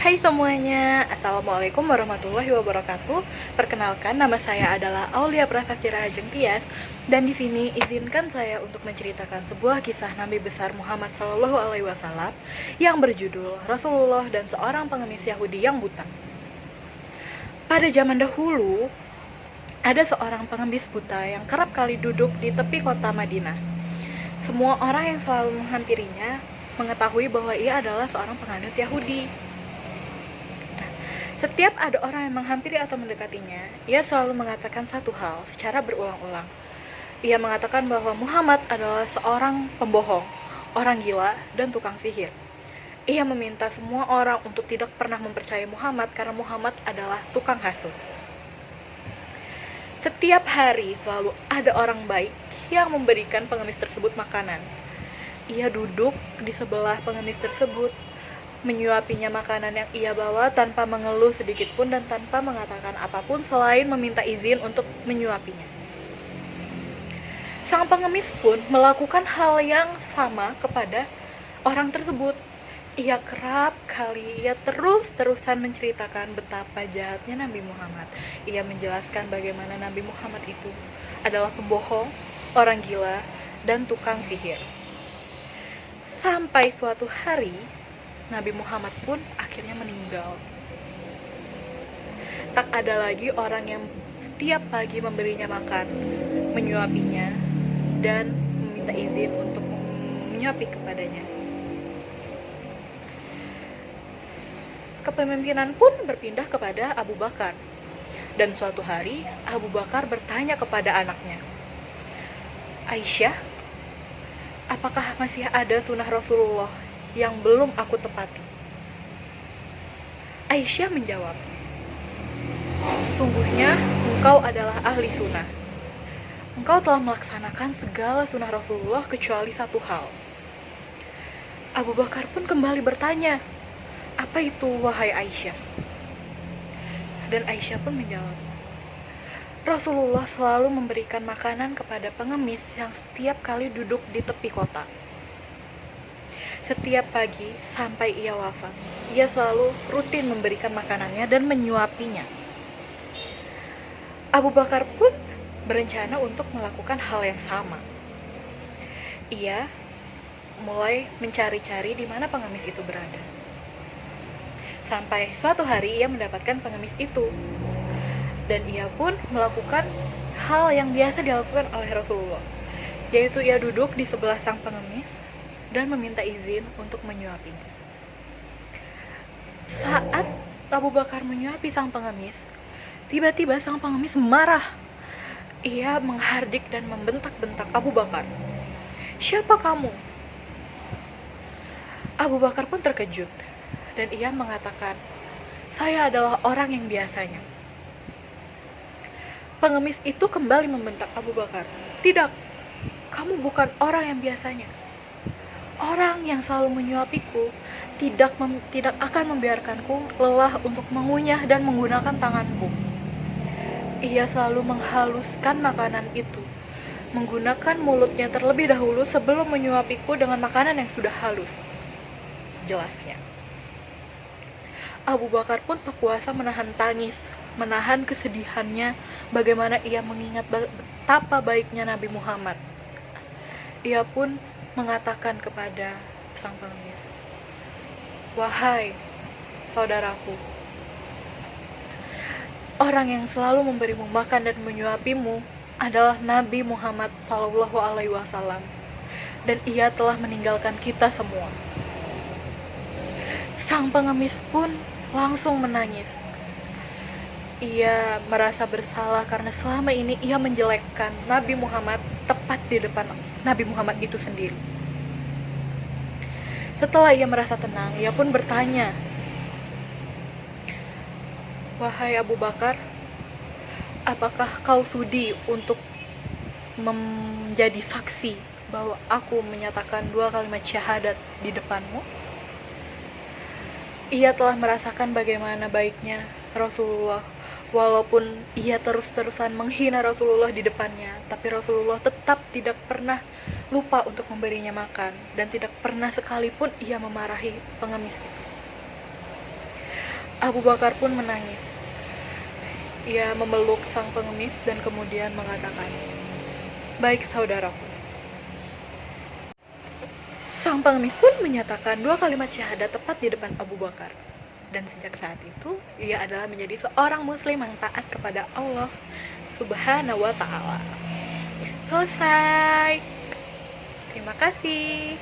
Hai semuanya, Assalamualaikum warahmatullahi wabarakatuh. Perkenalkan, nama saya adalah Aulia Prasasti Rahajeng Tias, dan di sini izinkan saya untuk menceritakan sebuah kisah Nabi besar Muhammad SAW yang berjudul Rasulullah dan seorang pengemis Yahudi yang buta. Pada zaman dahulu, ada seorang pengemis buta yang kerap kali duduk di tepi kota Madinah. Semua orang yang selalu menghampirinya mengetahui bahwa ia adalah seorang penganut Yahudi. Setiap ada orang yang menghampiri atau mendekatinya, ia selalu mengatakan satu hal secara berulang-ulang. Ia mengatakan bahwa Muhammad adalah seorang pembohong, orang gila, dan tukang sihir. Ia meminta semua orang untuk tidak pernah mempercayai Muhammad karena Muhammad adalah tukang hasut. Setiap hari selalu ada orang baik yang memberikan pengemis tersebut makanan. Ia duduk di sebelah pengemis tersebut, menyuapinya makanan yang ia bawa tanpa mengeluh sedikit pun dan tanpa mengatakan apapun selain meminta izin untuk menyuapinya. Sang pengemis pun melakukan hal yang sama kepada orang tersebut. Ia kerap kali, ia terus-terusan menceritakan betapa jahatnya Nabi Muhammad. Ia menjelaskan bagaimana Nabi Muhammad itu adalah pembohong, orang gila, dan tukang sihir. Sampai suatu hari, Nabi Muhammad pun akhirnya meninggal. Tak ada lagi orang yang setiap pagi memberinya makan, menyuapinya, dan meminta izin untuk menyuapi kepadanya. Kepemimpinan pun berpindah kepada Abu Bakar. Dan suatu hari, Abu Bakar bertanya kepada anaknya, "Aisyah, apakah masih ada sunnah Rasulullah yang belum aku tepati?" Aisyah menjawab, "Sesungguhnya engkau adalah ahli sunnah. Engkau telah melaksanakan segala sunnah Rasulullah kecuali satu hal." Abu Bakar pun kembali bertanya, "Apa itu, wahai Aisyah?" Dan Aisyah pun menjawab, "Rasulullah selalu memberikan makanan kepada pengemis yang setiap kali duduk di tepi kota. Setiap pagi sampai ia wafat, ia selalu rutin memberikan makanannya dan menyuapinya." Abu Bakar pun berencana untuk melakukan hal yang sama. Ia mulai mencari-cari di mana pengemis itu berada. Sampai suatu hari ia mendapatkan pengemis itu. Dan ia pun melakukan hal yang biasa dilakukan oleh Rasulullah, yaitu ia duduk di sebelah sang pengemis dan meminta izin untuk menyuapinya. Saat Abu Bakar menyuapi sang pengemis, tiba-tiba sang pengemis marah. Ia menghardik dan membentak-bentak Abu Bakar, "Siapa kamu?" Abu Bakar pun terkejut dan ia mengatakan, "Saya adalah orang yang biasanya." Pengemis itu kembali membentak Abu Bakar, "Tidak, kamu bukan orang yang biasanya. Orang yang selalu menyuapiku tidak akan membiarkanku lelah untuk mengunyah dan menggunakan tanganku. Ia selalu menghaluskan makanan itu, menggunakan mulutnya terlebih dahulu sebelum menyuapiku dengan makanan yang sudah halus," jelasnya. Abu Bakar pun tak kuasa menahan tangis, menahan kesedihannya bagaimana ia mengingat betapa baiknya Nabi Muhammad. Ia pun mengatakan kepada sang pengemis, "Wahai saudaraku, orang yang selalu memberimu makan dan menyuapimu adalah Nabi Muhammad SAW, dan ia telah meninggalkan kita semua." Sang pengemis pun langsung menangis. Ia merasa bersalah karena selama ini ia menjelekkan Nabi Muhammad tepat di depan Nabi Muhammad itu sendiri. Setelah ia merasa tenang, ia pun bertanya, "Wahai Abu Bakar, apakah kau sudi untuk menjadi saksi bahwa aku menyatakan 2 kalimat syahadat di depanmu?" Ia telah merasakan bagaimana baiknya Rasulullah. Walaupun ia terus-terusan menghina Rasulullah di depannya, tapi Rasulullah tetap tidak pernah lupa untuk memberinya makan, dan tidak pernah sekalipun ia memarahi pengemis itu. Abu Bakar pun menangis. Ia memeluk sang pengemis dan kemudian mengatakan, "Baik saudaraku." Sang pengemis pun menyatakan 2 kalimat syahadat tepat di depan Abu Bakar. Dan sejak saat itu, ia adalah menjadi seorang muslim yang taat kepada Allah Subhanahu wa Ta'ala. Selesai. Terima kasih.